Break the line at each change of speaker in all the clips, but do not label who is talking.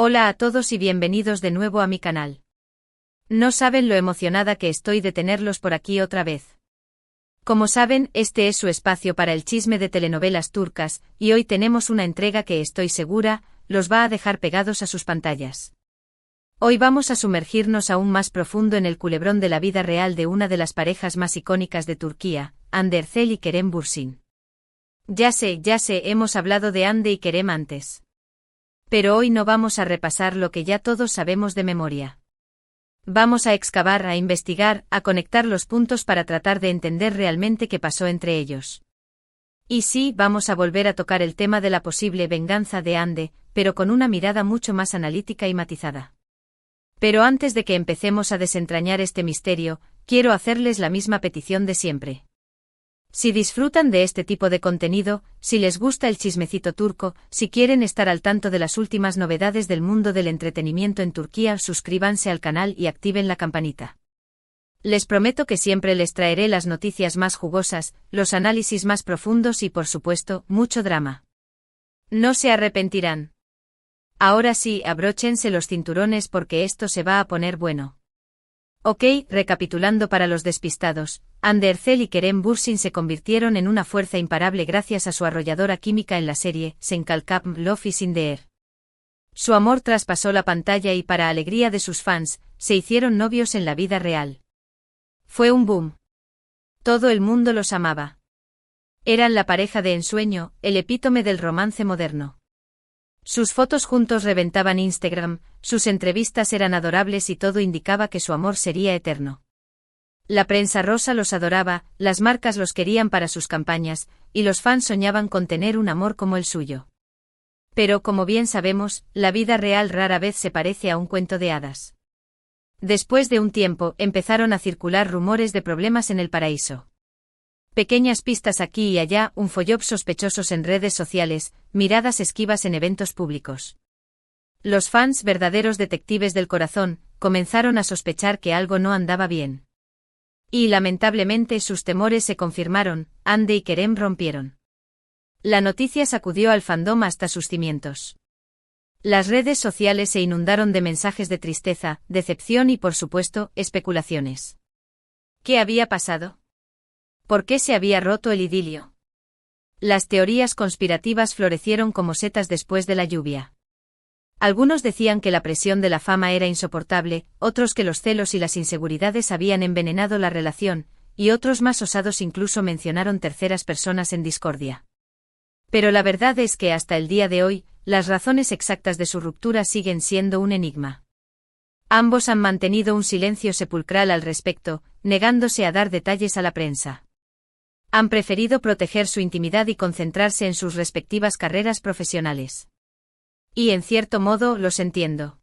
Hola a todos y bienvenidos de nuevo a mi canal. No saben lo emocionada que estoy de tenerlos por aquí otra vez. Como saben, este es su espacio para el chisme de telenovelas turcas, y hoy tenemos una entrega que estoy segura, los va a dejar pegados a sus pantallas. Hoy vamos a sumergirnos aún más profundo en el culebrón de la vida real de una de las parejas más icónicas de Turquía, Hande Erçel y Kerem Bürsin. Ya sé, hemos hablado de Hande y Kerem antes. Pero hoy no vamos a repasar lo que ya todos sabemos de memoria. Vamos a excavar, a investigar, a conectar los puntos para tratar de entender realmente qué pasó entre ellos. Y sí, vamos a volver a tocar el tema de la posible venganza de Hande, pero con una mirada mucho más analítica y matizada. Pero antes de que empecemos a desentrañar este misterio, quiero hacerles la misma petición de siempre. Si disfrutan de este tipo de contenido, si les gusta el chismecito turco, si quieren estar al tanto de las últimas novedades del mundo del entretenimiento en Turquía, suscríbanse al canal y activen la campanita. Les prometo que siempre les traeré las noticias más jugosas, los análisis más profundos y por supuesto, mucho drama. No se arrepentirán. Ahora sí, abróchense los cinturones porque esto se va a poner bueno. Ok, recapitulando para los despistados, Hande Erçel y Kerem Bürsin se convirtieron en una fuerza imparable gracias a su arrolladora química en la serie Sen Kalkam Love is in the Air. Su amor traspasó la pantalla y para alegría de sus fans, se hicieron novios en la vida real. Fue un boom. Todo el mundo los amaba. Eran la pareja de ensueño, el epítome del romance moderno. Sus fotos juntos reventaban Instagram, sus entrevistas eran adorables y todo indicaba que su amor sería eterno. La prensa rosa los adoraba, las marcas los querían para sus campañas, y los fans soñaban con tener un amor como el suyo. Pero como bien sabemos, la vida real rara vez se parece a un cuento de hadas. Después de un tiempo, empezaron a circular rumores de problemas en el paraíso. Pequeñas pistas aquí y allá, un follop sospechosos en redes sociales, miradas esquivas en eventos públicos. Los fans, verdaderos detectives del corazón, comenzaron a sospechar que algo no andaba bien. Y lamentablemente sus temores se confirmaron, Hande y Kerem rompieron. La noticia sacudió al fandom hasta sus cimientos. Las redes sociales se inundaron de mensajes de tristeza, decepción y por supuesto, especulaciones. ¿Qué había pasado? ¿Por qué se había roto el idilio? Las teorías conspirativas florecieron como setas después de la lluvia. Algunos decían que la presión de la fama era insoportable, otros que los celos y las inseguridades habían envenenado la relación, y otros más osados incluso mencionaron terceras personas en discordia. Pero la verdad es que hasta el día de hoy, las razones exactas de su ruptura siguen siendo un enigma. Ambos han mantenido un silencio sepulcral al respecto, negándose a dar detalles a la prensa. Han preferido proteger su intimidad y concentrarse en sus respectivas carreras profesionales. Y en cierto modo, los entiendo.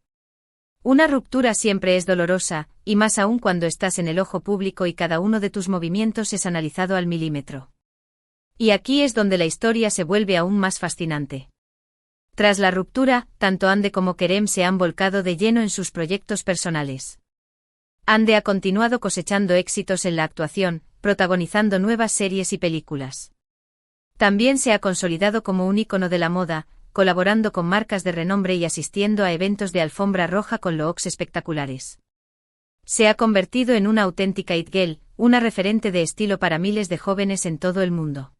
Una ruptura siempre es dolorosa, y más aún cuando estás en el ojo público y cada uno de tus movimientos es analizado al milímetro. Y aquí es donde la historia se vuelve aún más fascinante. Tras la ruptura, tanto Hande como Kerem se han volcado de lleno en sus proyectos personales. Hande ha continuado cosechando éxitos en la actuación, protagonizando nuevas series y películas. También se ha consolidado como un ícono de la moda, colaborando con marcas de renombre y asistiendo a eventos de alfombra roja con looks espectaculares. Se ha convertido en una auténtica it girl, una referente de estilo para miles de jóvenes en todo el mundo.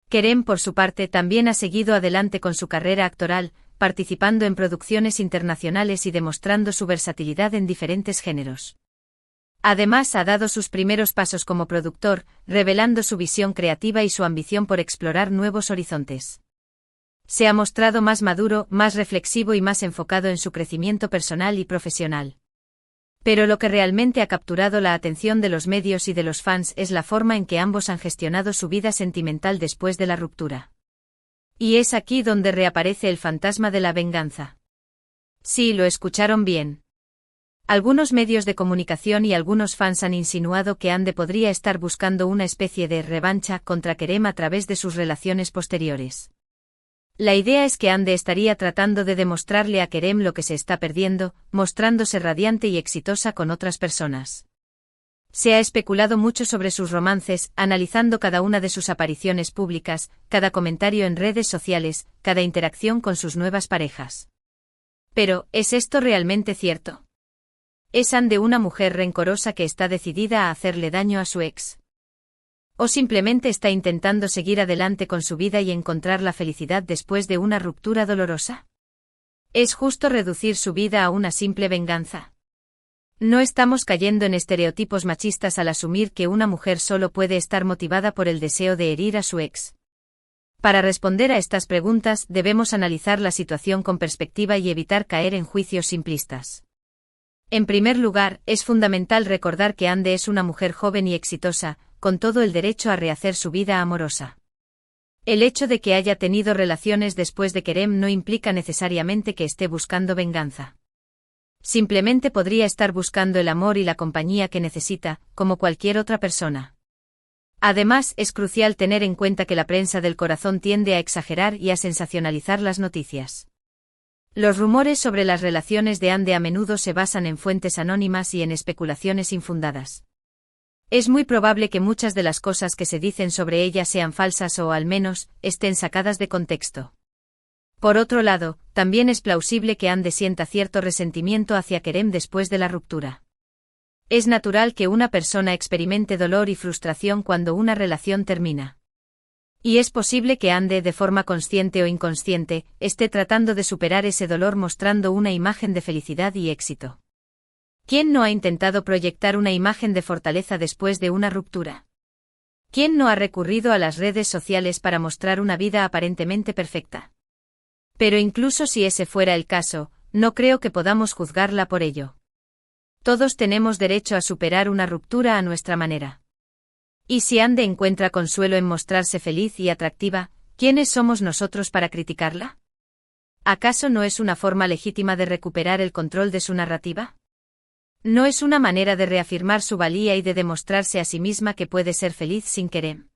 Kerem, por su parte, también ha seguido adelante con su carrera actoral, participando en producciones internacionales y demostrando su versatilidad en diferentes géneros. Además, ha dado sus primeros pasos como productor, revelando su visión creativa y su ambición por explorar nuevos horizontes. Se ha mostrado más maduro, más reflexivo y más enfocado en su crecimiento personal y profesional. Pero lo que realmente ha capturado la atención de los medios y de los fans es la forma en que ambos han gestionado su vida sentimental después de la ruptura. Y es aquí donde reaparece el fantasma de la venganza. Sí, lo escucharon bien. Algunos medios de comunicación y algunos fans han insinuado que Hande podría estar buscando una especie de revancha contra Kerem a través de sus relaciones posteriores. La idea es que Hande estaría tratando de demostrarle a Kerem lo que se está perdiendo, mostrándose radiante y exitosa con otras personas. Se ha especulado mucho sobre sus romances, analizando cada una de sus apariciones públicas, cada comentario en redes sociales, cada interacción con sus nuevas parejas. Pero, ¿es esto realmente cierto? ¿Es Ande una mujer rencorosa que está decidida a hacerle daño a su ex? ¿O simplemente está intentando seguir adelante con su vida y encontrar la felicidad después de una ruptura dolorosa? ¿Es justo reducir su vida a una simple venganza? No estamos cayendo en estereotipos machistas al asumir que una mujer solo puede estar motivada por el deseo de herir a su ex. Para responder a estas preguntas debemos analizar la situación con perspectiva y evitar caer en juicios simplistas. En primer lugar, es fundamental recordar que Ande es una mujer joven y exitosa, con todo el derecho a rehacer su vida amorosa. El hecho de que haya tenido relaciones después de Kerem no implica necesariamente que esté buscando venganza. Simplemente podría estar buscando el amor y la compañía que necesita, como cualquier otra persona. Además, es crucial tener en cuenta que la prensa del corazón tiende a exagerar y a sensacionalizar las noticias. Los rumores sobre las relaciones de Ande a menudo se basan en fuentes anónimas y en especulaciones infundadas. Es muy probable que muchas de las cosas que se dicen sobre ella sean falsas o, al menos, estén sacadas de contexto. Por otro lado, también es plausible que Ande sienta cierto resentimiento hacia Kerem después de la ruptura. Es natural que una persona experimente dolor y frustración cuando una relación termina. Y es posible que Ande, de forma consciente o inconsciente, esté tratando de superar ese dolor mostrando una imagen de felicidad y éxito. ¿Quién no ha intentado proyectar una imagen de fortaleza después de una ruptura? ¿Quién no ha recurrido a las redes sociales para mostrar una vida aparentemente perfecta? Pero incluso si ese fuera el caso, no creo que podamos juzgarla por ello. Todos tenemos derecho a superar una ruptura a nuestra manera. Y si Ande encuentra consuelo en mostrarse feliz y atractiva, ¿quiénes somos nosotros para criticarla? ¿Acaso no es una forma legítima de recuperar el control de su narrativa? ¿No es una manera de reafirmar su valía y de demostrarse a sí misma que puede ser feliz sin Kerem?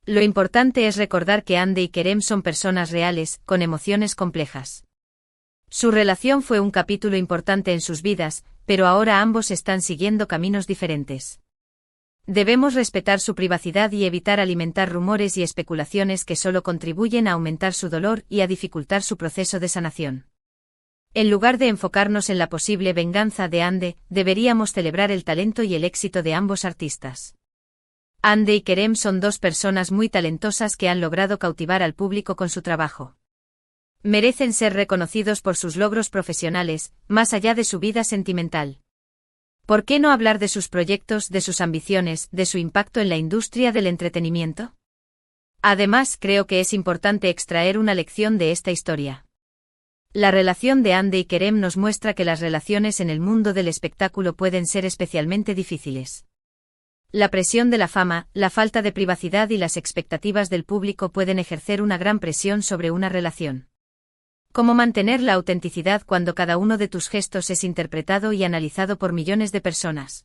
Lo importante es recordar que Ande y Kerem son personas reales, con emociones complejas. Su relación fue un capítulo importante en sus vidas, pero ahora ambos están siguiendo caminos diferentes. Debemos respetar su privacidad y evitar alimentar rumores y especulaciones que solo contribuyen a aumentar su dolor y a dificultar su proceso de sanación. En lugar de enfocarnos en la posible venganza de Ande, deberíamos celebrar el talento y el éxito de ambos artistas. Ande y Kerem son dos personas muy talentosas que han logrado cautivar al público con su trabajo. Merecen ser reconocidos por sus logros profesionales, más allá de su vida sentimental. ¿Por qué no hablar de sus proyectos, de sus ambiciones, de su impacto en la industria del entretenimiento? Además, creo que es importante extraer una lección de esta historia. La relación de Ande y Kerem nos muestra que las relaciones en el mundo del espectáculo pueden ser especialmente difíciles. La presión de la fama, la falta de privacidad y las expectativas del público pueden ejercer una gran presión sobre una relación. ¿Cómo mantener la autenticidad cuando cada uno de tus gestos es interpretado y analizado por millones de personas?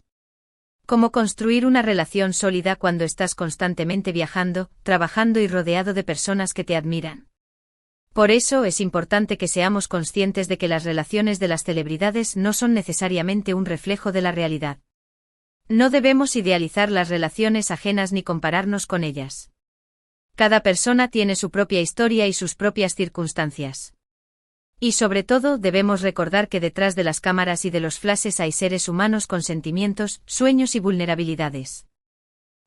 ¿Cómo construir una relación sólida cuando estás constantemente viajando, trabajando y rodeado de personas que te admiran? Por eso es importante que seamos conscientes de que las relaciones de las celebridades no son necesariamente un reflejo de la realidad. No debemos idealizar las relaciones ajenas ni compararnos con ellas. Cada persona tiene su propia historia y sus propias circunstancias. Y sobre todo debemos recordar que detrás de las cámaras y de los flashes hay seres humanos con sentimientos, sueños y vulnerabilidades.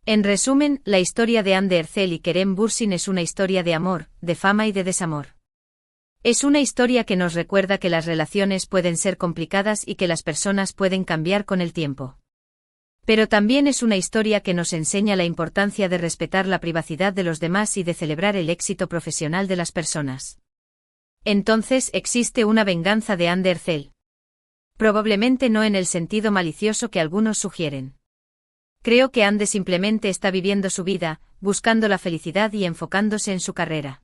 En resumen, la historia de Ande Erzel y Kerem Bürsin es una historia de amor, de fama y de desamor. Es una historia que nos recuerda que las relaciones pueden ser complicadas y que las personas pueden cambiar con el tiempo. Pero también es una historia que nos enseña la importancia de respetar la privacidad de los demás y de celebrar el éxito profesional de las personas. Entonces, ¿existe una venganza de Ande Erzel? Probablemente no en el sentido malicioso que algunos sugieren. Creo que Ande simplemente está viviendo su vida, buscando la felicidad y enfocándose en su carrera.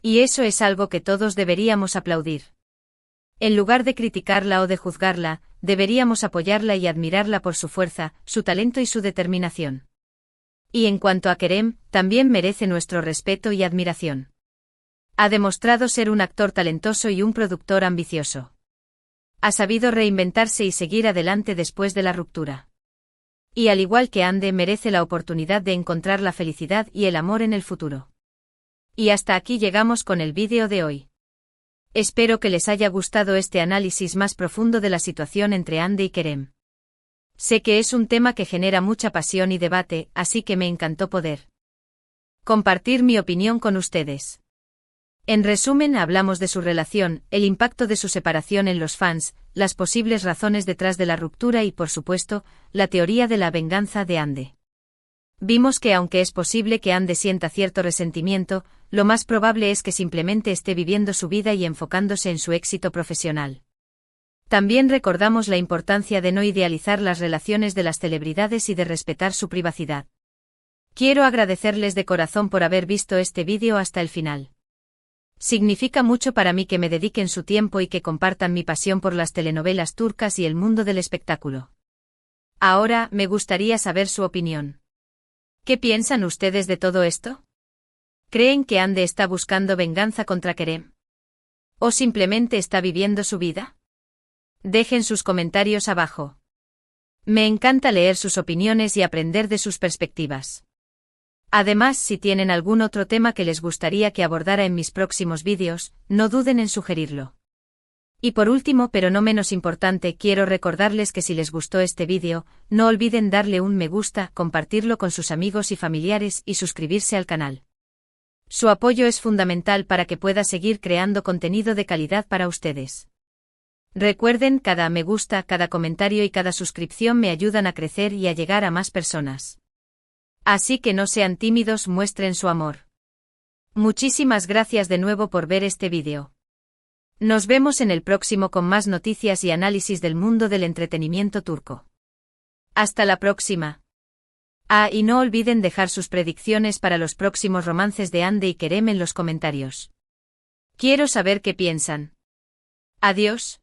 Y eso es algo que todos deberíamos aplaudir. En lugar de criticarla o de juzgarla, deberíamos apoyarla y admirarla por su fuerza, su talento y su determinación. Y en cuanto a Kerem, también merece nuestro respeto y admiración. Ha demostrado ser un actor talentoso y un productor ambicioso. Ha sabido reinventarse y seguir adelante después de la ruptura. Y al igual que Ande, merece la oportunidad de encontrar la felicidad y el amor en el futuro. Y hasta aquí llegamos con el vídeo de hoy. Espero que les haya gustado este análisis más profundo de la situación entre Hande y Kerem. Sé que es un tema que genera mucha pasión y debate, así que me encantó poder compartir mi opinión con ustedes. En resumen, hablamos de su relación, el impacto de su separación en los fans, las posibles razones detrás de la ruptura y, por supuesto, la teoría de la venganza de Hande. Vimos que aunque es posible que Hande sienta cierto resentimiento, lo más probable es que simplemente esté viviendo su vida y enfocándose en su éxito profesional. También recordamos la importancia de no idealizar las relaciones de las celebridades y de respetar su privacidad. Quiero agradecerles de corazón por haber visto este vídeo hasta el final. Significa mucho para mí que me dediquen su tiempo y que compartan mi pasión por las telenovelas turcas y el mundo del espectáculo. Ahora, me gustaría saber su opinión. ¿Qué piensan ustedes de todo esto? ¿Creen que Hande está buscando venganza contra Kerem? ¿O simplemente está viviendo su vida? Dejen sus comentarios abajo. Me encanta leer sus opiniones y aprender de sus perspectivas. Además, si tienen algún otro tema que les gustaría que abordara en mis próximos vídeos, no duden en sugerirlo. Y por último, pero no menos importante, quiero recordarles que si les gustó este vídeo, no olviden darle un me gusta, compartirlo con sus amigos y familiares y suscribirse al canal. Su apoyo es fundamental para que pueda seguir creando contenido de calidad para ustedes. Recuerden, cada me gusta, cada comentario y cada suscripción me ayudan a crecer y a llegar a más personas. Así que no sean tímidos, muestren su amor. Muchísimas gracias de nuevo por ver este vídeo. Nos vemos en el próximo con más noticias y análisis del mundo del entretenimiento turco. Hasta la próxima. Y no olviden dejar sus predicciones para los próximos romances de Hande y Kerem en los comentarios. Quiero saber qué piensan. Adiós.